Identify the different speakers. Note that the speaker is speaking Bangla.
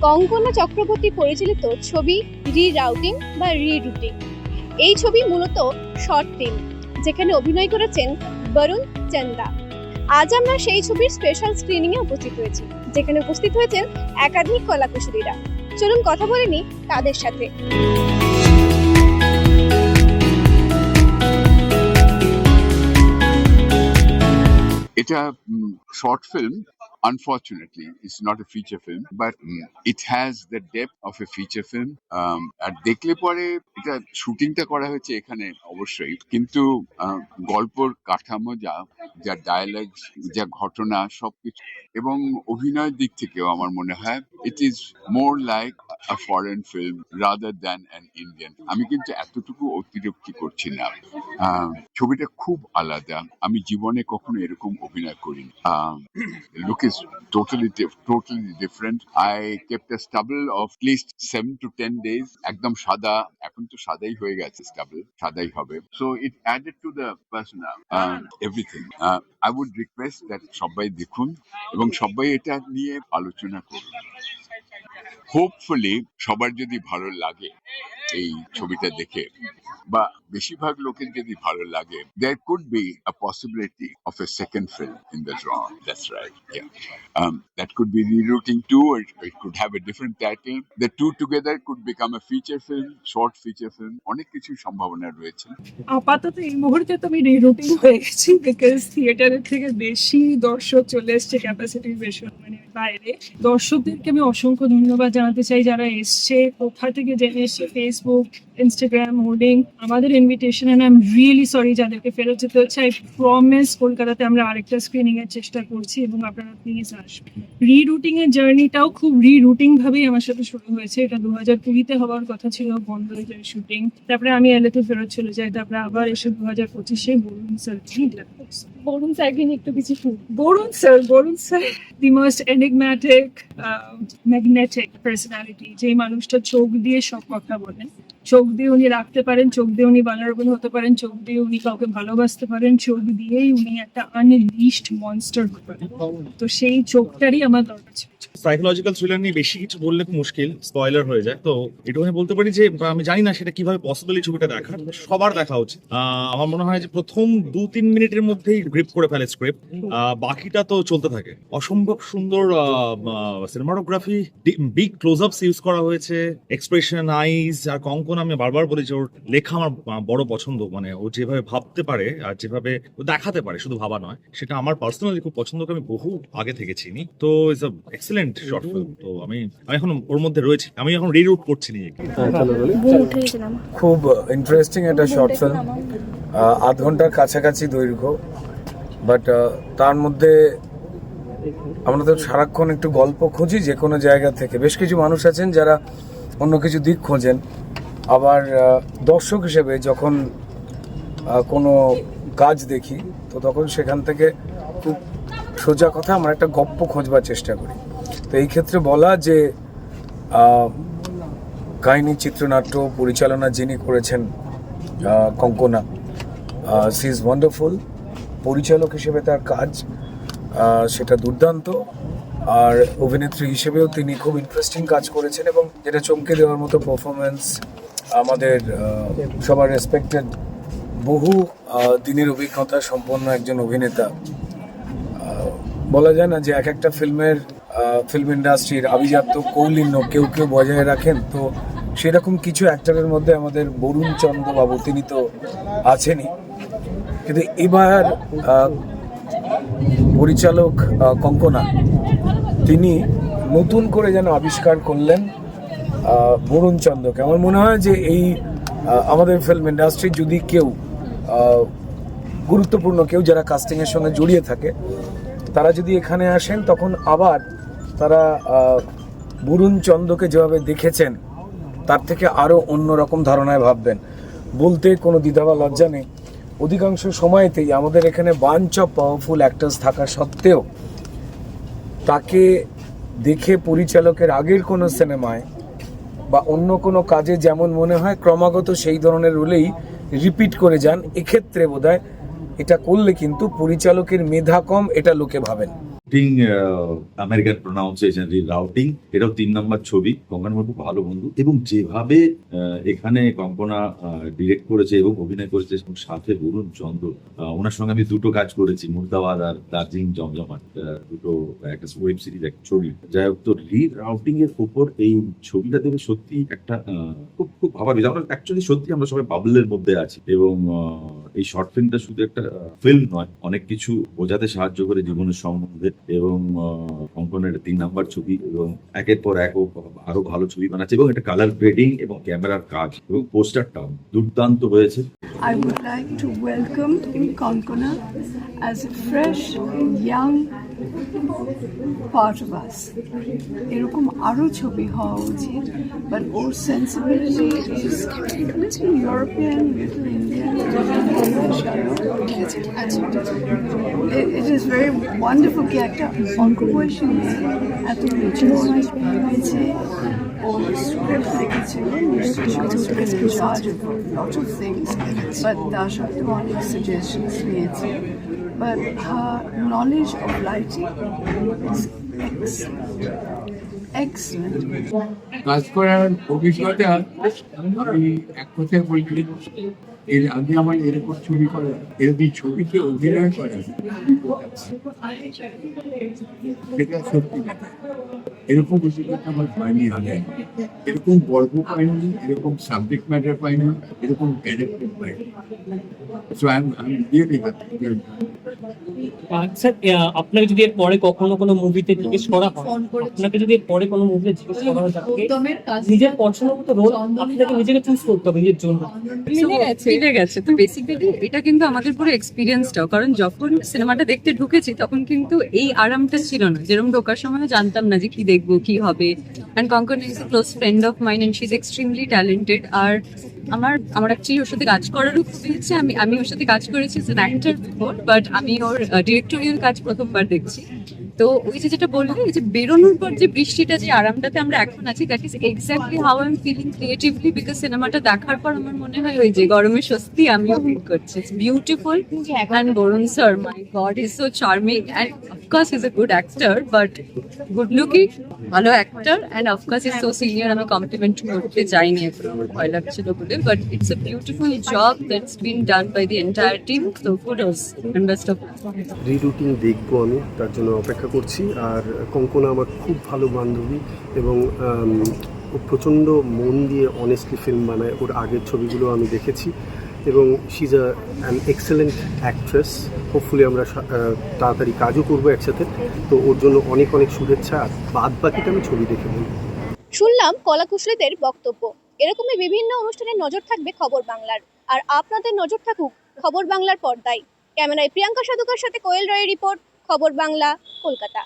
Speaker 1: কঙ্কনা চক্রবর্তী পরিচালিত ছবি রিরাউটিং বা রিরুটিং। এই ছবি মূলত শর্ট ফিল্ম, যেখানে অভিনয় করেছেন বরুণ চন্দা। আজ আমরা সেই ছবির স্পেশাল স্ক্রিনিং এ উপস্থিত হয়েছি, যেখানে উপস্থিত হয়েছেন একাধিক কলাকুশলীরা। চলুন কথা বলে নিই তাদের সাথে।
Speaker 2: এটা short film. Unfortunately, it's not a feature film, but it has the depth of a feature film. আর দেখলে পরে এটা শুটিংটা করা হয়েছে এখানে অবশ্যই, কিন্তু গল্পর কাঠামো যা ডায়ালগ, যা ঘটনা, সবকিছু এবং অভিনয়ের দিক থেকেও আমার মনে হয় it is more like a foreign film rather than an Indian. আমি কিন্তু এতটুকু অতিরিক্তি করছি না। ছবিটা খুব আলাদা, আমি জীবনে কখনো এরকম অভিনয় করিনি। Look is totally different. I kept a stubble of at least 7 to 10 days. একদম সাদা, এখন তো সাদাই হয়ে গেছে, stubble সাদাই হবে। So it added to the persona, everything. I would request that সবাই দেখুন এবং সবাই এটা নিয়ে আলোচনা করুন। হোপফুলি সবার যদি ভালো লাগে এই ছবিটা দেখে, বা বেশিরভাগ লোকের যদি ভালো লাগে, there could be a possibility of a second film in the genre. That's right, yeah. That could be Rerouting 2, or it could have a different title. The two together could become a feature film, short feature film. অনেক কিছু সম্ভাবনা রয়েছে।
Speaker 3: আপাতত এই মুহূর্তে তো আমি রিরুটিং হয়ে গেছি, বিকজ থিয়েটারের থেকে বেশি দর্শক চলে এসছে ক্যাপাসিটির বেশি, মানে বাইরে। দর্শকদেরকে আমি অসংখ্য ধন্যবাদ জানাতে চাই যারা এসছে, কোথা থেকে জেনে এসছে, ফেসবুক, ইনস্টাগ্রাম, হোর্ডিং, আমাদের invitation. And I am really sorry যাদেরকে ফেরত যেতে হচ্ছে। আই প্রমিস কলকাতাতে আমরা আরেকটা স্ক্রিনিং এর চেষ্টা করছি এবং আপনারা প্লিজ আসবেন। রিরুটিং এর জার্নিটাও খুব রিরুটিং ভাবেই আমার সাথে শুরু হয়েছে। এটা 2020-তে হওয়ার কথা ছিল, বন্ধ হয়ে যায় শুটিং। তারপরে আমি এলেতে ফেরত চলে যাই, তারপরে আবার এসে 2025-এ বরুণ স্যারকে নিয়ে একটু কিছু Barun sir the most enigmatic, magnetic personality. যে মানুষটা চোখ দিয়ে সব কথা বলেন, চোখ দিয়ে উনি রাখতে পারেন, চোখ দিয়ে উনি ভালনারেবল হতে পারেন, চোখ দিয়ে উনি কাউকে ভালোবাসতে পারেন, চোখ দিয়েই উনি একটা আনলিশড মনস্টার হতে পারেন। তো সেই চোখটারই আমার দরকার ছিল।
Speaker 4: সাইকোলজিক্যাল থ্রিলার নিয়ে বেশি কিছু বললে খুব মুশকিল, স্পয়লার হয়ে যায়। তো এটুকু আমি বলতে পারি যে আমি জানি না সেটা কিভাবে পসিবল এই ছবিটা দেখা, সবার দেখা উচিত। আমার মনে হয় যে প্রথম 2-3 মিনিটের মধ্যেই গ্রিপ করে ফেলে স্ক্রিপ্ট, বাকিটা তো চলতে থাকে। অসম্ভব সুন্দর সিনেমাটোগ্রাফি, বিগ ক্লোজ আপস ইউজ করা হয়েছে, এক্সপ্রেশন, আইজ। আর কঙ্কনা, আমি বারবার বলেছি ওর লেখা আমার বড় পছন্দ। মানে ও যেভাবে ভাবতে পারে আর যেভাবে ও দেখাতে পারে, শুধু ভাবা নয়, সেটা আমার পার্সোনালি খুব পছন্দ, আমি বহু আগে থেকে চিনি। তো it's a excellent short film. তো আমি এখন ওর মধ্যে রয়েছি, আমি এখন রিরুট করছি নিজেকে।
Speaker 5: খুব ইন্টারেস্টিং একটা শর্ট ফিল্ম, 8 ঘন্টার কাছাকাছি দৈর্ঘ্য। বাট তার মধ্যে আমরা তো সারাক্ষণ একটু গল্প খুঁজি যে কোনো জায়গা থেকে। বেশ কিছু মানুষ আছেন যারা অন্য কিছু দিক খোঁজেন, আবার দর্শক হিসেবে যখন কোনো কাজ দেখি তো তখন সেখান থেকে খুব সোজা কথা আমরা একটা গল্প খোঁজবার চেষ্টা করি। তো এই ক্ষেত্রে বলা যে কাহিনী, চিত্রনাট্য, পরিচালনা যিনি করেছেন কঙ্কনা, সি ইজ ওয়ান্ডারফুল। পরিচালক হিসেবে তার কাজ সেটা দুর্দান্ত, আর অভিনেত্রী হিসেবেও তিনি খুব ইন্টারেস্টিং কাজ করেছেন এবং যেটা চমকে দেওয়ার মতো পারফরমেন্স। আমাদের সবার রেসপেক্টেড, বহু দিনের অভিজ্ঞতা সম্পন্ন একজন অভিনেতা। বলা যায় না যে এক একটা ফিল্ম ইন্ডাস্ট্রির আভিজাত্য কৌলিন্য কেউ বজায় রাখেন, তো সেরকম কিছু অ্যাক্টরের মধ্যে আমাদের বরুণ চন্দ্র বাবু, তিনি তো আছেনই, কিন্তু এবার পরিচালক কঙ্কনা তিনি নতুন করে যেন আবিষ্কার করলেন বরুণ চন্দ্রকে। আমার মনে হয় যে এই আমাদের ফিল্ম ইন্ডাস্ট্রির যদি কেউ গুরুত্বপূর্ণ কেউ যারা কাস্টিংয়ের সঙ্গে জড়িয়ে থাকে, তারা যদি এখানে আসেন তখন আবার তারা বরুণ চন্দ্রকে যেভাবে দেখেছেন তার থেকে আরও অন্যরকম ধারণায় ভাববেন। বলতে কোনো দ্বিধা বা লজ্জা নেই, অধিকাংশ সময়তেই আমাদের এখানে বাঞ্চ অফ পাওয়ারফুল অ্যাক্টার্স থাকা সত্ত্বেও তাকে দেখে পরিচালকের আগের কোনো সিনেমায় বা অন্য কোনো কাজে যেমন মনে হয় ক্রমাগত সেই ধরনের রোলেই রিপিট করে যান। এক্ষেত্রে বোধহয় এটা করলে কিন্তু পরিচালকের মেধা কম, এটা লোকে ভাবেন।
Speaker 6: আমেরিকান প্রোনাউন্সিয়েশন রাউটিং, এটাও 3 নম্বর ছবি। কঙ্কনা আমার খুব ভালো বন্ধু, এবং যেভাবে এখানে কঙ্কনা ডিরেক্ট করেছে এবং অভিনয় করেছে, এবং সাথে বরুণ চন্দ্র, ওনার সঙ্গে আমি দুটো কাজ করেছি, মুর্দাবাদ আর দার্জিলিং জমজমাট, দুটো একটা ওয়েব সিরিজ, একটা ছবি। যাই হোক, তো রাউটিং এর উপর এই ছবিটা দেবে সত্যি একটা খুব খুব ভাবার বিষয়। আমরা অ্যাকচুয়ালি সত্যি আমরা সবাই বাবলের মধ্যে আছি, এবং এই শর্ট ফিল্মটা শুধু একটা ফিল্ম নয়, অনেক কিছু বোঝাতে সাহায্য করে জীবনের সম্বন্ধে। এবং কঙ্কনের 3 নাম্বার ছবি, এবং একের পর এক ও আরো ভালো ছবি বানাচ্ছে, এবং এটা কালার গ্রেডিং এবং ক্যামেরার কাজ এবং পোস্টারটাও দুর্দান্ত হয়েছে।
Speaker 7: I would like to welcome Konkona as a fresh, young part of us. এরকম আরো ছবি হওয়া উচিত, but or sensibility is little European, little Indian, little shallow. It is very wonderful কি একটা অল্প বয়সী মেয়ে এত রিচনেস পেয়েছে। ওর স্ক্রিপ্ট লিখেছিল, নিশ্চয়ই in charge of a lot of things, but তার সত্ত্বেও অনেক সাজেশনস নিয়েছে। But her knowledge of lighting is excellent. Excellent.
Speaker 8: কাজ করার অভিজ্ঞতা আমি এক কথায় বলছি, এর আগে আমার এরকম ছবি করা, এরকম ছবিতে অভিনয় করা, সেটা সত্যি কথা। এরকম অভিজ্ঞতা আমার পাইনি আগে, এরকম গল্প পাইনি, এরকম সাবজেক্ট ম্যাটার পাইনি, এরকম ক্যারেক্টার পাইনি। So I am really happy.
Speaker 9: Sir, আপনাকে যদি এর পরে কখনো কোনো মুভিতে জিজ্ঞেস করা হয়, আপনাকে যদি এর পরে কোনো মুভিতে জিজ্ঞেস করা হয়, তাকে নিজের পছন্দ মতো রোল আপনাকে নিজেকে চুজ করতে হবে নিজের জন্য।
Speaker 10: মিলে গেছে তো বেসিক্যালি এটা কিন্তু আমাদের পুরো এক্সপিরিয়েন্সটাও, কারণ যখন সিনেমাটা দেখতে ঢুকেছি তখন কিন্তু এই আরামটা ছিল না, যেরকম ঢোকার সময় জানতাম না যে কি দেখবো কি হবে। And Konkona is a close friend of mine and she is extremely talented. আর আমার অ্যাকচুয়ালি ওর সাথে কাজ করারও খুবই ইচ্ছে। আমি ওর সাথে কাজ করেছি as an actor before, but আমি ওর ডিরেক্টোরিয়াল কাজ প্রথমবার দেখছি। তো ওই যেটা বললে, এই যে বেরোনোর পর যে বৃষ্টিটা, যে আরামটাতে আমরা এখন আছি, that is exactly how I am feeling creatively, because সিনেমাটা দেখার পর আমার মনে হয় ওই যে গরমের স্বস্তি আমিও ফিল করছি। It's beautiful and Varun sir, my god, is so charming and of course is a good actor, but good looking, ভালো actor, and of course is so senior. আমি কমপ্লিমেন্ট করতে চাইনি এখন, আমার ভয় লাগছিল বলে, but it's a beautiful job that's been done by the entire team. So kudos and best of luck.
Speaker 11: রিরুটিং দেখবো আমি, তার জন্য অপেক্ষা করছি। আর কঙ্কনা আমার খুব ভালো বান্ধবী, এবং ও প্রচণ্ড মন দিয়ে অনেস্টলি ফিল্ম বানায়। ওর আগের ছবিগুলো আমি দেখেছি, এবং she is an excellent actress. Hopefully আমরা তাড়াতাড়ি কাজও করবো একসাথে। তো ওর জন্য অনেক অনেক শুভেচ্ছা। আর বাদ বাকিটা আমি ছবি দেখে বলবো।
Speaker 1: শুনলাম কলাকুশলীদের বক্তব্য। এরকমই বিভিন্ন অনুষ্ঠানে নজর থাকবে খবর বাংলার, আর আপনাদের নজর থাকুক খবর বাংলার পর্দায়। ক্যামেরায় প্রিয়াঙ্কা সাধুকার সাথে কোয়েল রয়ের রিপোর্ট, খবর বাংলা, কলকাতা।